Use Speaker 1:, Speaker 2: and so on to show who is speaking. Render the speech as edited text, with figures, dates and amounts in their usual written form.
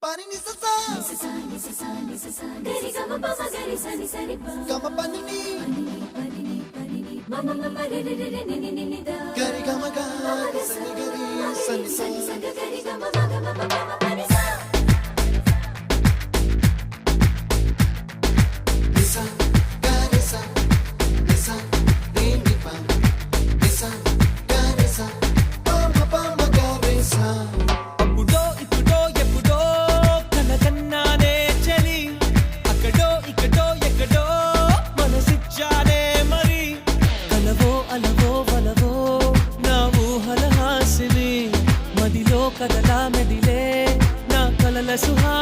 Speaker 1: Pani ni sa sa gari gama pa ma gari sa ni sa ni pa gama pani ni mama mama re re re ni ni ni da gari gama ga sa ni gari sa ni sa gari gama ma gama pa ma pani sa nisa gari sa nisa ni ni pa nisa gari sa pa ma gari sa
Speaker 2: కదలా మెదిలే నా కలల సుహా